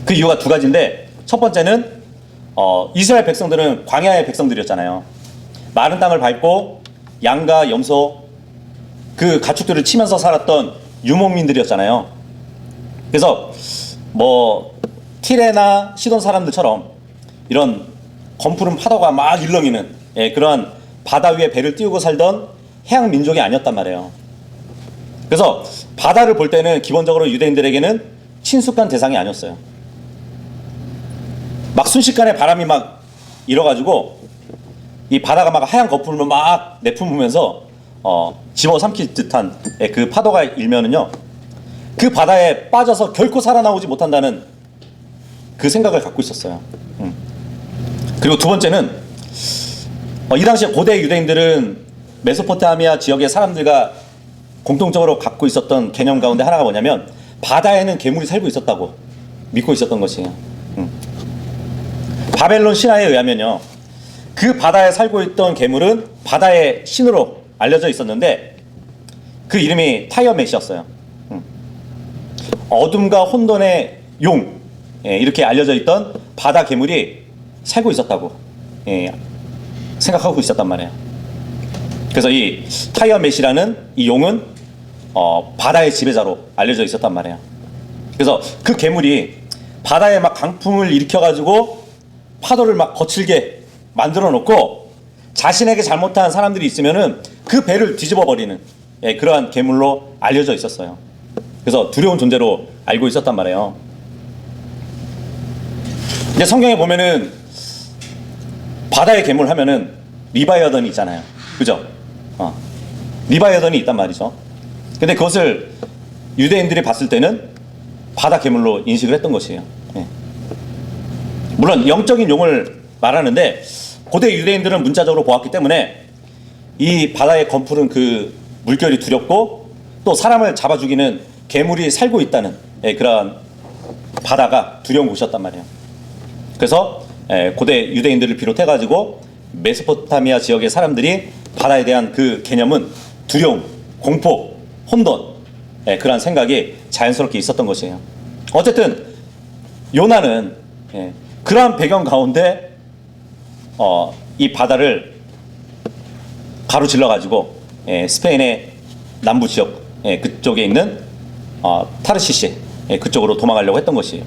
그 이유가 두 가지인데, 첫 번째는 이스라엘 백성들은 광야의 백성들이었잖아요. 마른 땅을 밟고 양과 염소 그 가축들을 치면서 살았던 유목민들이었잖아요. 그래서 뭐 티레나 시돈 사람들처럼 이런 검푸른 파도가 막 일렁이는 그러한 바다 위에 배를 띄우고 살던 해양 민족이 아니었단 말이에요. 그래서 바다를 볼 때는 기본적으로 유대인들에게는 친숙한 대상이 아니었어요. 막 순식간에 바람이 막 일어가지고 이 바다가 막 하얀 거품을 막 내뿜으면서 집어삼킬 듯한 그 파도가 일면은요, 그 바다에 빠져서 결코 살아나오지 못한다는 그 생각을 갖고 있었어요. 그리고 두 번째는 이 당시에 고대 유대인들은 메소포타미아 지역의 사람들과 공통적으로 갖고 있었던 개념 가운데 하나가 뭐냐면 바다에는 괴물이 살고 있었다고 믿고 있었던 것이에요. 바벨론 신화에 의하면요, 그 바다에 살고 있던 괴물은 바다의 신으로 알려져 있었는데 그 이름이 타이어멧이었어요. 어둠과 혼돈의 용, 이렇게 알려져 있던 바다 괴물이 살고 있었다고 생각하고 있었단 말이에요. 그래서 이 타이어멧이라는 이 용은 바다의 지배자로 알려져 있었단 말이에요. 그래서 그 괴물이 바다에 막 강풍을 일으켜가지고 파도를 막 거칠게 만들어 놓고 자신에게 잘못한 사람들이 있으면은 그 배를 뒤집어 버리는 그러한 괴물로 알려져 있었어요. 그래서 두려운 존재로 알고 있었단 말이에요. 이제 성경에 보면은 바다의 괴물 하면은 리바이어던이 있잖아요. 그죠? 리바이어던이 있단 말이죠. 근데 그것을 유대인들이 봤을 때는 바다 괴물로 인식을 했던 것이에요. 물론 영적인 용을 말하는데 고대 유대인들은 문자적으로 보았기 때문에 이 바다에 검푸른 그 물결이 두렵고 또 사람을 잡아 죽이는 괴물이 살고 있다는 그런 바다가 두려운 곳이었단 말이에요. 그래서 고대 유대인들을 비롯해 가지고 메소포타미아 지역의 사람들이 바다에 대한 그 개념은 두려움, 공포, 혼돈, 그런 생각이 자연스럽게 있었던 것이에요. 어쨌든 요나는 그러한 배경 가운데 이 바다를 가로질러 가지고 스페인의 남부 지역 그쪽에 있는 타르시시 그쪽으로 도망가려고 했던 것이에요.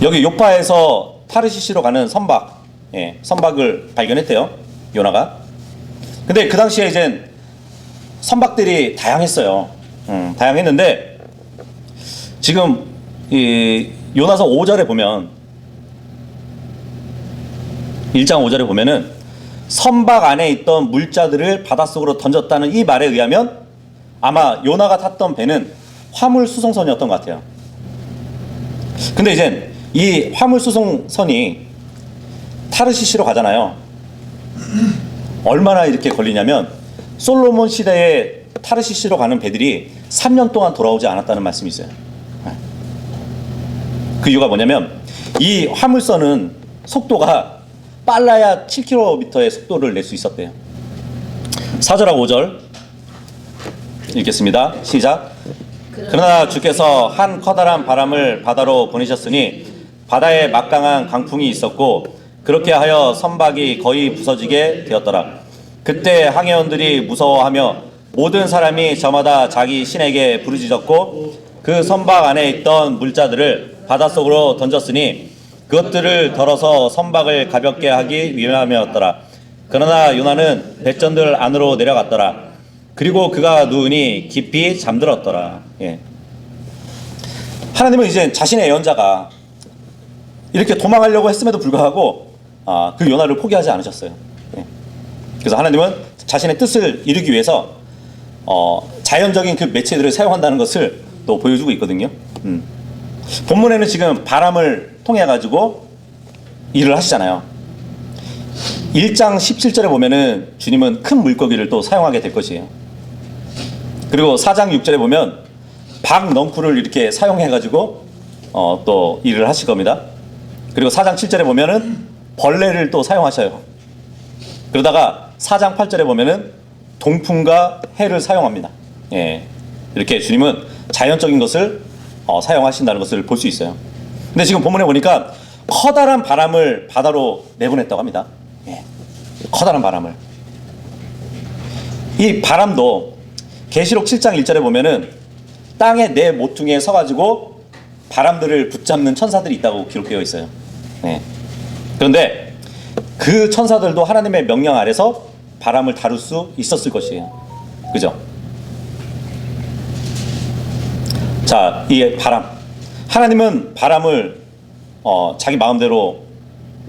여기 요파에서 타르시시로 가는 선박을 발견했대요, 요나가. 근데 그 당시에 이제 선박들이 다양했어요. 다양했는데 지금 이 요나서 5절에 보면 1장 5절에 보면은 선박 안에 있던 물자들을 바닷속으로 던졌다는 이 말에 의하면 아마 요나가 탔던 배는 화물 수송선이었던 것 같아요. 근데 이제 이 화물 수송선이 타르시시로 가잖아요. 얼마나 이렇게 걸리냐면 솔로몬 시대에 타르시시로 가는 배들이 3년 동안 돌아오지 않았다는 말씀이 있어요. 그 이유가 뭐냐면 이 화물선은 속도가 빨라야 7km의 속도를 낼 수 있었대요. 4절하고 5절 읽겠습니다. 시작. 그러나 주께서 한 커다란 바람을 바다로 보내셨으니 바다에 막강한 강풍이 있었고 그렇게 하여 선박이 거의 부서지게 되었더라. 그때 항해원들이 무서워하며 모든 사람이 저마다 자기 신에게 부르짖었고 그 선박 안에 있던 물자들을 바닷속으로 던졌으니 그것들을 덜어서 선박을 가볍게 하기 위함이었더라. 그러나 요나는 배전들 안으로 내려갔더라. 그리고 그가 누우니 깊이 잠들었더라. 하나님은 이제 자신의 예언자가 이렇게 도망가려고 했음에도 불구하고 그 요나를 포기하지 않으셨어요. 그래서 하나님은 자신의 뜻을 이루기 위해서 자연적인 그 매체들을 사용한다는 것을 또 보여주고 있거든요. 본문에는 지금 바람을 통해 가지고 일을 하시잖아요. 1장 17절에 보면은 주님은 큰 물고기를 또 사용하게 될 것이에요. 그리고 4장 6절에 보면 박넝쿨을 이렇게 사용해 가지고 또 일을 하실 겁니다. 그리고 4장 7절에 보면은 벌레를 또 사용하셔요. 그러다가 4장 8절에 보면은 동풍과 해를 사용합니다. 이렇게 주님은 자연적인 것을 사용하신다는 것을 볼 수 있어요. 근데 지금 본문에 보니까 커다란 바람을 바다로 내보냈다고 합니다. 예. 커다란 바람을. 이 바람도 계시록 7장 1절에 보면은 땅의 네 모퉁이에 서가지고 바람들을 붙잡는 천사들이 있다고 기록되어 있어요. 예. 그런데 그 천사들도 하나님의 명령 아래서 바람을 다룰 수 있었을 것이에요. 그죠? 자, 이 바람. 하나님은 바람을 자기 마음대로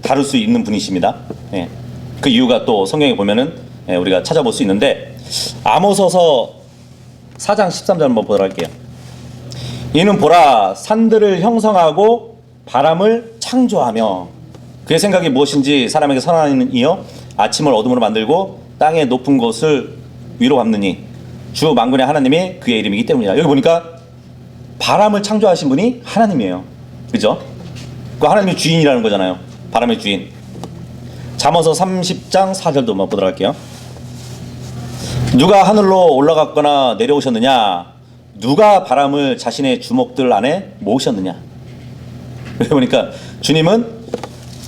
다룰 수 있는 분이십니다. 예. 그 이유가 또 성경에 보면은 우리가 찾아볼 수 있는데, 아모서서 4장 13절 한번 보도록 할게요. 이는 보라, 산들을 형성하고 바람을 창조하며 그의 생각이 무엇인지 사람에게 선하는 이여 아침을 어둠으로 만들고 땅의 높은 곳을 위로 갚느니 주 만군의 하나님이 그의 이름이기 때문이다. 여기 보니까 바람을 창조하신 분이 하나님이에요. 그죠? 그 하나님이 주인이라는 거잖아요. 바람의 주인. 잠언서 30장 4절도 한번 보도록 할게요. 누가 하늘로 올라갔거나 내려오셨느냐? 누가 바람을 자신의 주먹들 안에 모으셨느냐? 여기 보니까 주님은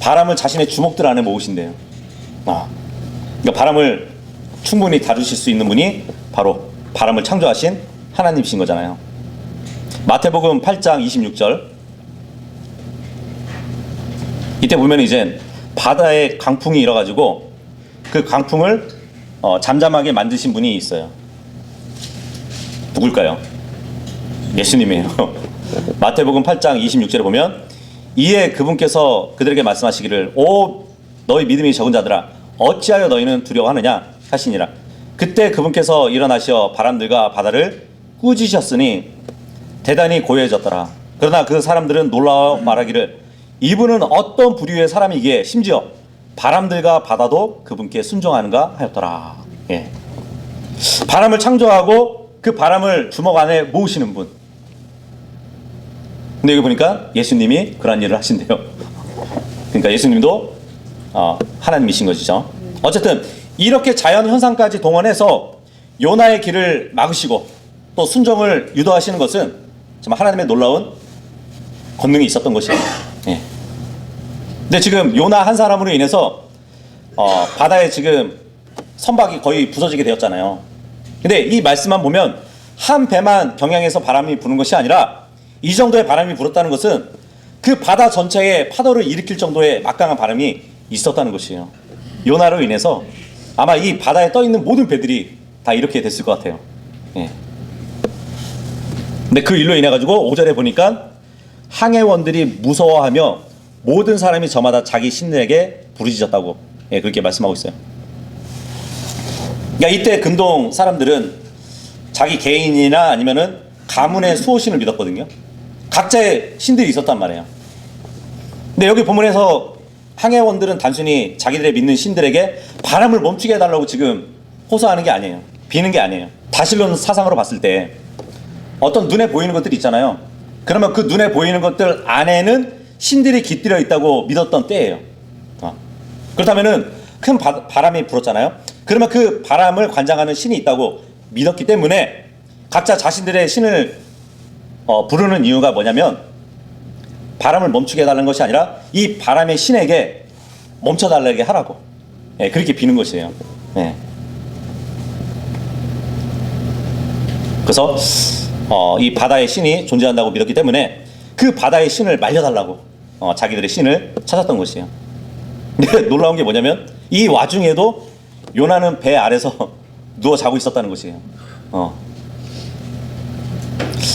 바람을 자신의 주먹들 안에 모으신대요. 그러니까 바람을 충분히 다루실 수 있는 분이 바로 바람을 창조하신 하나님이신 거잖아요. 마태복음 8장 26절. 이때 보면 이제 바다에 강풍이 일어가지고 그 강풍을 잠잠하게 만드신 분이 있어요. 누굴까요? 예수님이에요. 마태복음 8장 26절에 보면 이에 그분께서 그들에게 말씀하시기를 오 너희 믿음이 적은 자들아 어찌하여 너희는 두려워하느냐 하시니라. 그때 그분께서 일어나시어 바람들과 바다를 꾸짖으셨으니 대단히 고요해졌더라. 그러나 그 사람들은 놀라워 말하기를 이분은 어떤 부류의 사람이기에 심지어 바람들과 바다도 그분께 순종하는가 하였더라. 예. 바람을 창조하고 그 바람을 주먹 안에 모으시는 분. 근데 여기 보니까 예수님이 그런 일을 하신대요. 그러니까 예수님도 하나님이신 것이죠. 어쨌든 이렇게 자연 현상까지 동원해서 요나의 길을 막으시고 또 순종을 유도하시는 것은 정말 하나님의 놀라운 권능이 있었던 것이에요. 예. 근데 지금 요나 한 사람으로 인해서 바다에 지금 선박이 거의 부서지게 되었잖아요. 근데 이 말씀만 보면 한 배만 경향해서 바람이 부는 것이 아니라 이 정도의 바람이 불었다는 것은 그 바다 전체에 파도를 일으킬 정도의 막강한 바람이 있었다는 것이에요. 요나로 인해서 아마 이 바다에 떠 있는 모든 배들이 다 이렇게 됐을 것 같아요. 예. 근데 그 일로 인해 가지고 5절에 보니까 항해원들이 무서워하며 모든 사람이 저마다 자기 신들에게 부르짖었다고 그렇게 말씀하고 있어요. 그러니까 이때 근동 사람들은 자기 개인이나 아니면은 가문의 수호신을 믿었거든요. 각자의 신들이 있었단 말이에요. 근데 여기 본문에서 항해원들은 단순히 자기들의 믿는 신들에게 바람을 멈추게 해달라고 지금 호소하는 게 아니에요. 비는 게 아니에요. 다실론 사상으로 봤을 때 어떤 눈에 보이는 것들이 있잖아요. 그러면 그 눈에 보이는 것들 안에는 신들이 깃들여 있다고 믿었던 때예요. 그렇다면은 큰 바람이 불었잖아요. 그러면 그 바람을 관장하는 신이 있다고 믿었기 때문에 각자 자신들의 신을 부르는 이유가 뭐냐면 바람을 멈추게 해달라는 것이 아니라 이 바람의 신에게 멈춰달라게 하라고 그렇게 비는 것이에요. 그래서 이 바다의 신이 존재한다고 믿었기 때문에 그 바다의 신을 말려달라고 자기들의 신을 찾았던 것이에요. 근데 놀라운 게 뭐냐면 이 와중에도 요나는 배 아래서 누워 자고 있었다는 것이에요.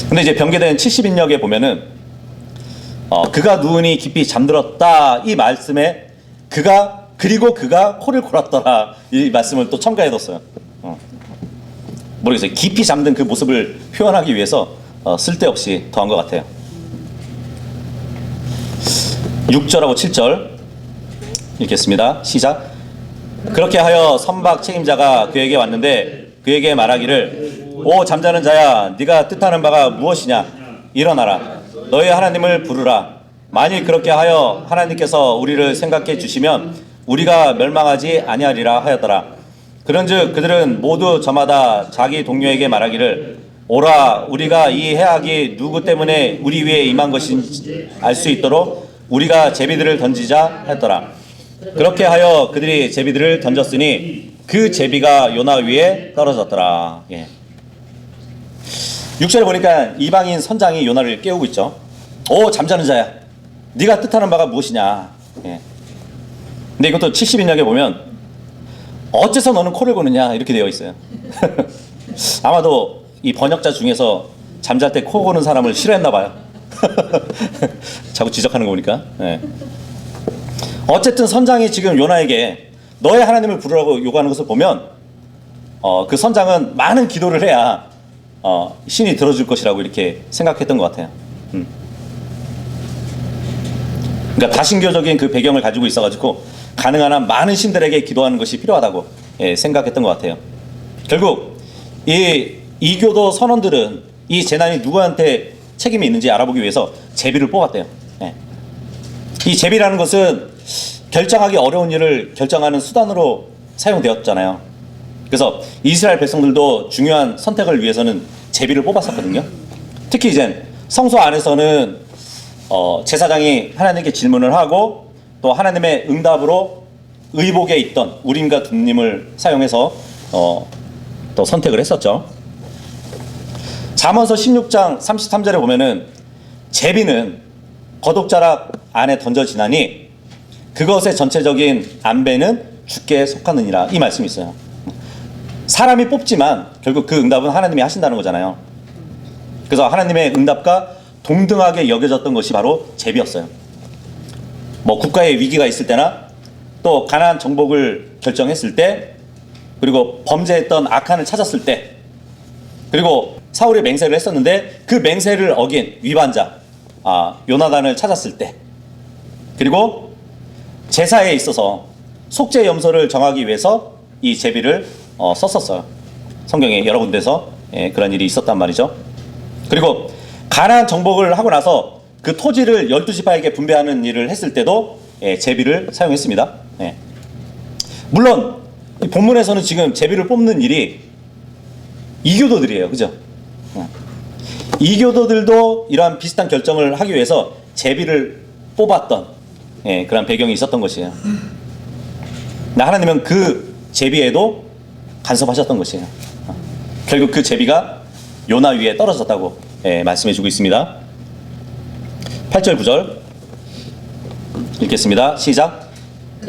근데 이제 변개된 70인역에 보면은 그가 누우니 깊이 잠들었다 이 말씀에 그리고 그가 코를 골았더라 이 말씀을 또 첨가해뒀어요. 모르겠어요. 깊이 잠든 그 모습을 표현하기 위해서 쓸데없이 더한 것 같아요. 6절하고 7절 읽겠습니다. 시작. 그렇게 하여 선박 책임자가 그에게 왔는데 그에게 말하기를 오 잠자는 자야 네가 뜻하는 바가 무엇이냐 일어나라 너희 하나님을 부르라 만일 그렇게 하여 하나님께서 우리를 생각해 주시면 우리가 멸망하지 아니하리라 하였더라. 그런즉 그들은 모두 저마다 자기 동료에게 말하기를 오라 우리가 이 해악이 누구 때문에 우리 위에 임한 것인지 알 수 있도록 우리가 제비들을 던지자 하였더라. 그렇게 하여 그들이 제비들을 던졌으니 그 제비가 요나 위에 떨어졌더라. 예. 6절에 보니까 이방인 선장이 요나를 깨우고 있죠. 오, 잠자는 자야, 네가 뜻하는 바가 무엇이냐. 예. 근데 이것도 70인역에 보면 어째서 너는 코를 고느냐 이렇게 되어 있어요. 아마도 이 번역자 중에서 잠잘 때 코 고는 사람을 싫어했나 봐요. 자꾸 지적하는 거 보니까. 예. 어쨌든 선장이 지금 요나에게 너의 하나님을 부르라고 요구하는 것을 보면 그 선장은 많은 기도를 해야 신이 들어줄 것이라고 이렇게 생각했던 것 같아요. 그러니까 다신교적인 그 배경을 가지고 있어가지고 가능한 한 많은 신들에게 기도하는 것이 필요하다고 생각했던 것 같아요. 결국 이 이교도 선원들은 이 재난이 누구한테 책임이 있는지 알아보기 위해서 제비를 뽑았대요. 이 제비라는 것은 결정하기 어려운 일을 결정하는 수단으로 사용되었잖아요. 그래서 이스라엘 백성들도 중요한 선택을 위해서는 제비를 뽑았었거든요. 특히 이제 성소 안에서는 제사장이 하나님께 질문을 하고 또 하나님의 응답으로 의복에 있던 우림과 둠림을 사용해서 또 선택을 했었죠. 잠언서 16장 33절에 보면은 제비는 거독자락 안에 던져지나니 그것의 전체적인 안배는 주께 속하느니라, 이 말씀이 있어요. 사람이 뽑지만 결국 그 응답은 하나님이 하신다는 거잖아요. 그래서 하나님의 응답과 동등하게 여겨졌던 것이 바로 제비였어요. 뭐 국가의 위기가 있을 때나 또 가나안 정복을 결정했을 때, 그리고 범죄했던 악한을 찾았을 때, 그리고 사울이 맹세를 했었는데 그 맹세를 어긴 위반자 요나단을 찾았을 때, 그리고 제사에 있어서 속죄 염소를 정하기 위해서 이 제비를 썼었어요. 성경에 여러 군데서 그런 일이 있었단 말이죠. 그리고 가나안 정복을 하고 나서 그 토지를 12지파에게 분배하는 일을 했을 때도 제비를 사용했습니다. 물론 이 본문에서는 지금 제비를 뽑는 일이 이교도들이에요. 그죠? 이교도들도 이러한 비슷한 결정을 하기 위해서 제비를 뽑았던 그런 배경이 있었던 것이에요. 하나님은 그 제비에도 간섭하셨던 것이에요. 결국 그 제비가 요나 위에 떨어졌다고 말씀해주고 있습니다. 8절 9절 읽겠습니다. 시작.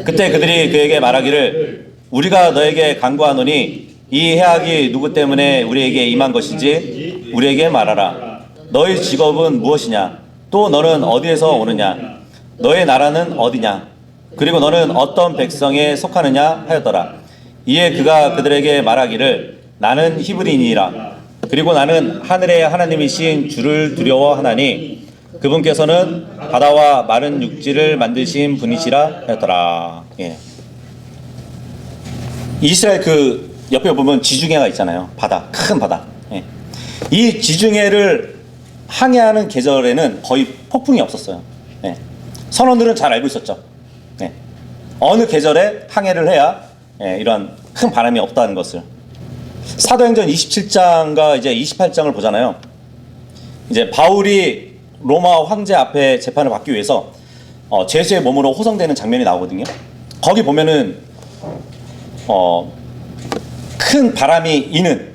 그때 그들이 그에게 말하기를 우리가 너에게 간구하노니 이 해악이 누구 때문에 우리에게 임한 것인지 우리에게 말하라. 너의 직업은 무엇이냐? 또 너는 어디에서 오느냐? 너의 나라는 어디냐? 그리고 너는 어떤 백성에 속하느냐 하였더라. 이에 그가 그들에게 말하기를 나는 히브리인이라. 그리고 나는 하늘의 하나님이신 주를 두려워하나니 그분께서는 바다와 마른 육지를 만드신 분이시라 하였더라. 이스라엘 그 옆에 보면 지중해가 있잖아요. 바다, 큰 바다. 이 지중해를 항해하는 계절에는 거의 폭풍이 없었어요. 선원들은 잘 알고 있었죠. 어느 계절에 항해를 해야 이런 큰 바람이 없다는 것을. 사도행전 27장과 이제 28장을 보잖아요. 이제 바울이 로마 황제 앞에 재판을 받기 위해서 죄수의 몸으로 호송되는 장면이 나오거든요. 거기 보면은 큰 바람이 이는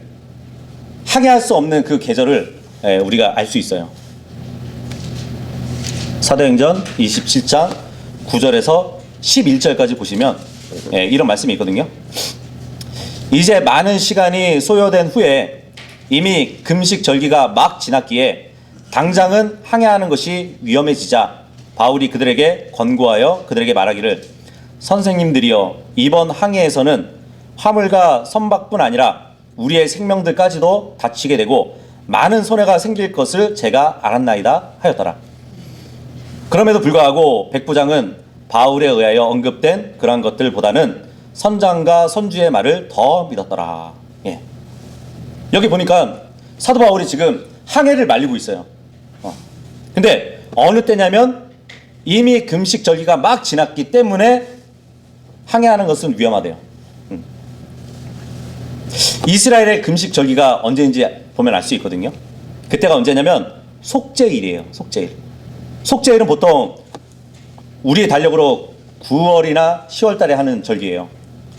항해할 수 없는 그 계절을 우리가 알 수 있어요. 사도행전 27장 9절에서 11절까지 보시면 이런 말씀이 있거든요. 이제 많은 시간이 소요된 후에 이미 금식 절기가 막 지났기에 당장은 항해하는 것이 위험해지자 바울이 그들에게 권고하여 그들에게 말하기를 선생님들이여 이번 항해에서는 화물과 선박뿐 아니라 우리의 생명들까지도 다치게 되고 많은 손해가 생길 것을 제가 알았나이다 하였더라. 그럼에도 불구하고 백부장은 바울에 의하여 언급된 그러한 것들보다는 선장과 선주의 말을 더 믿었더라. 여기 보니까 사도 바울이 지금 항해를 말리고 있어요. 근데 어느 때냐면 이미 금식 절기가 막 지났기 때문에 항해하는 것은 위험하대요. 이스라엘의 금식 절기가 언제인지 보면 알 수 있거든요. 그때가 언제냐면 속죄일이에요. 속죄일. 속죄일은 보통 우리의 달력으로 9월이나 10월 달에 하는 절기예요.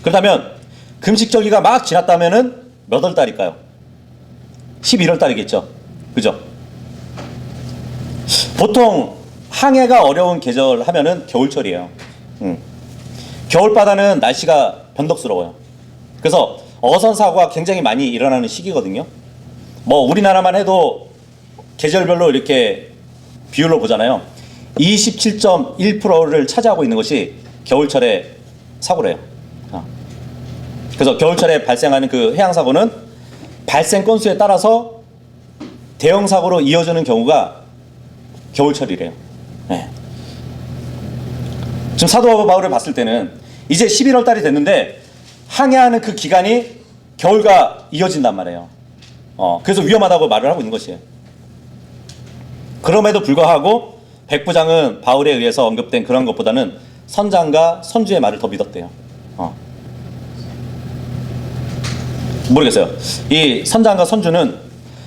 그렇다면 금식 절기가 막 지났다면은 몇 월 달일까요? 11월 달이겠죠. 그죠? 보통 항해가 어려운 계절 하면은 겨울철이에요. 겨울바다는 날씨가 변덕스러워요. 그래서 어선 사고가 굉장히 많이 일어나는 시기거든요. 뭐 우리나라만 해도 계절별로 이렇게 비율로 보잖아요. 27.1%를 차지하고 있는 것이 겨울철의 사고래요. 그래서 겨울철에 발생하는 그 해양 사고는 발생 건수에 따라서 대형 사고로 이어지는 경우가 겨울철이래요. 네. 지금 사도 바울을 봤을 때는 이제 11월 달이 됐는데 항해하는 그 기간이 겨울과 이어진단 말이에요. 그래서 위험하다고 말을 하고 있는 것이에요. 그럼에도 불구하고 백부장은 바울에 의해서 언급된 그런 것보다는 선장과 선주의 말을 더 믿었대요. 모르겠어요. 이 선장과 선주는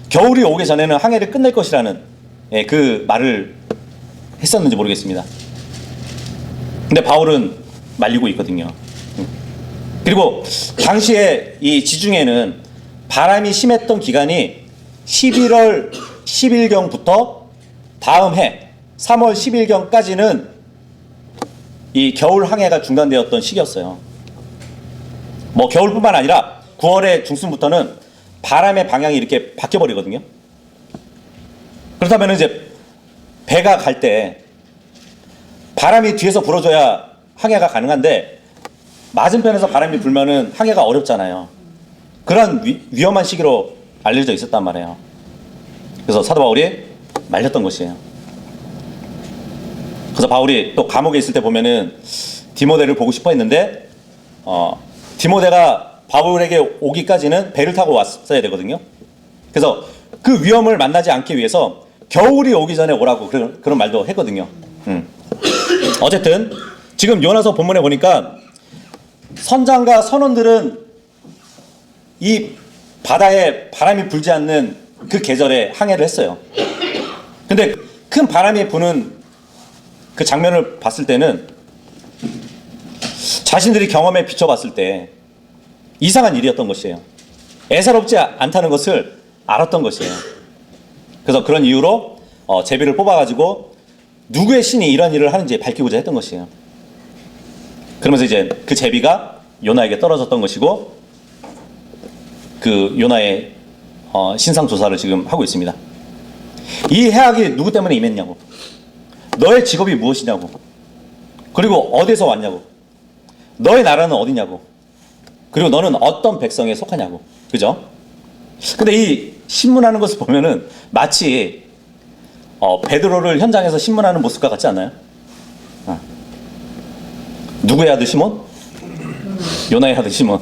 겨울이 오기 전에는 항해를 끝낼 것이라는 그 말을 했었는지 모르겠습니다. 근데 바울은 말리고 있거든요. 그리고 당시에 이 지중해는 바람이 심했던 기간이 11월 10일경부터 다음 해 3월 10일경까지는 이 겨울 항해가 중단되었던 시기였어요. 뭐 겨울뿐만 아니라 9월의 중순부터는 바람의 방향이 이렇게 바뀌어 버리거든요. 그렇다면 이제 배가 갈 때 바람이 뒤에서 불어줘야 항해가 가능한데 맞은편에서 바람이 불면은 항해가 어렵잖아요. 그런 위험한 시기로 알려져 있었단 말이에요. 그래서 사도 바울이 말렸던 것이에요. 그래서 바울이 또 감옥에 있을 때 보면은 디모데를 보고 싶어 했는데 디모데가 바울에게 오기까지는 배를 타고 왔어야 되거든요. 그래서 그 위험을 만나지 않기 위해서 겨울이 오기 전에 오라고 그런 말도 했거든요. 어쨌든 지금 요나서 본문에 보니까 선장과 선원들은 이 바다에 바람이 불지 않는 그 계절에 항해를 했어요. 근데 큰 바람이 부는 그 장면을 봤을 때는 자신들이 경험에 비춰봤을 때 이상한 일이었던 것이에요. 애사롭지 않다는 것을 알았던 것이에요. 그래서 그런 이유로 제비를 뽑아가지고 누구의 신이 이런 일을 하는지 밝히고자 했던 것이에요. 그러면서 이제 그 제비가 요나에게 떨어졌던 것이고 그 요나의 신상 조사를 지금 하고 있습니다. 이 해악이 누구 때문에 임했냐고, 너의 직업이 무엇이냐고, 그리고 어디서 왔냐고, 너의 나라는 어디냐고, 그리고 너는 어떤 백성에 속하냐고. 그죠? 근데 이 신문하는 것을 보면은 마치 베드로를 현장에서 신문하는 모습과 같지 않나요? 누구의 아들 시몬? 요나의 아들 시몬.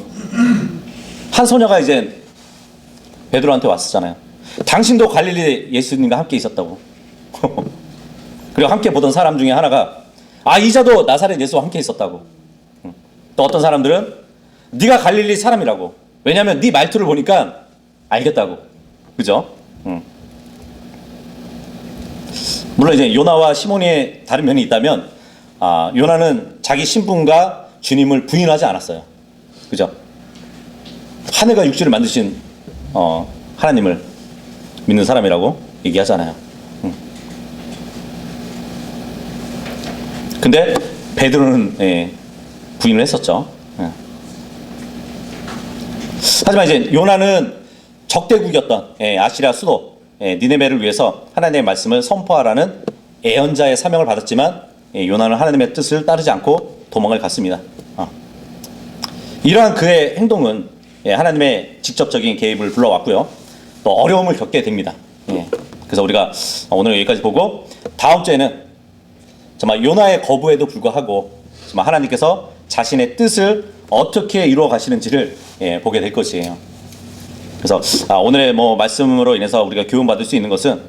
한 소녀가 이제 베드로한테 왔었잖아요. 당신도 갈릴리 예수님과 함께 있었다고. 그리고 함께 보던 사람 중에 하나가 이자도 나사렛 예수와 함께 있었다고. 또 어떤 사람들은 네가 갈릴리 사람이라고. 왜냐하면 네 말투를 보니까 알겠다고. 그죠? 물론 이제 요나와 시몬의 다른 면이 있다면 요나는 자기 신분과 주님을 부인하지 않았어요. 그죠? 하늘과 육지를 만드신 하나님을 믿는 사람이라고 얘기하잖아요. 근데 베드로는 부인을 했었죠. 하지만 이제 요나는 적대국이었던 아시리아 수도 니네베를 위해서 하나님의 말씀을 선포하라는 애언자의 사명을 받았지만 요나는 하나님의 뜻을 따르지 않고 도망을 갔습니다. 이러한 그의 행동은 하나님의 직접적인 개입을 불러왔고요. 또 어려움을 겪게 됩니다. 그래서 우리가 오늘 여기까지 보고 다음 주에는 정말 요나의 거부에도 불구하고 정말 하나님께서 자신의 뜻을 어떻게 이루어 가시는지를 보게 될 것이에요. 그래서 오늘의 말씀으로 인해서 우리가 교훈받을 수 있는 것은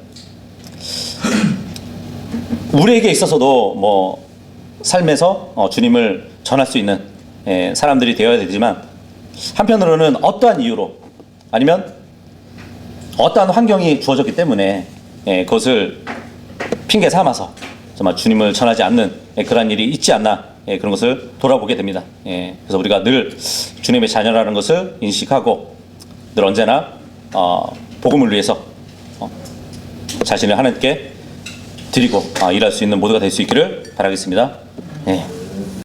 우리에게 있어서도 삶에서 주님을 전할 수 있는 사람들이 되어야 되지만 한편으로는 어떠한 이유로 아니면 어떠한 환경이 주어졌기 때문에 그것을 핑계 삼아서 정말 주님을 전하지 않는 그러한 일이 있지 않나 그런 것을 돌아보게 됩니다. 그래서 우리가 늘 주님의 자녀라는 것을 인식하고 늘 언제나 복음을 위해서 자신을 하나님께 드리고 일할 수 있는 모두가 될 수 있기를 바라겠습니다.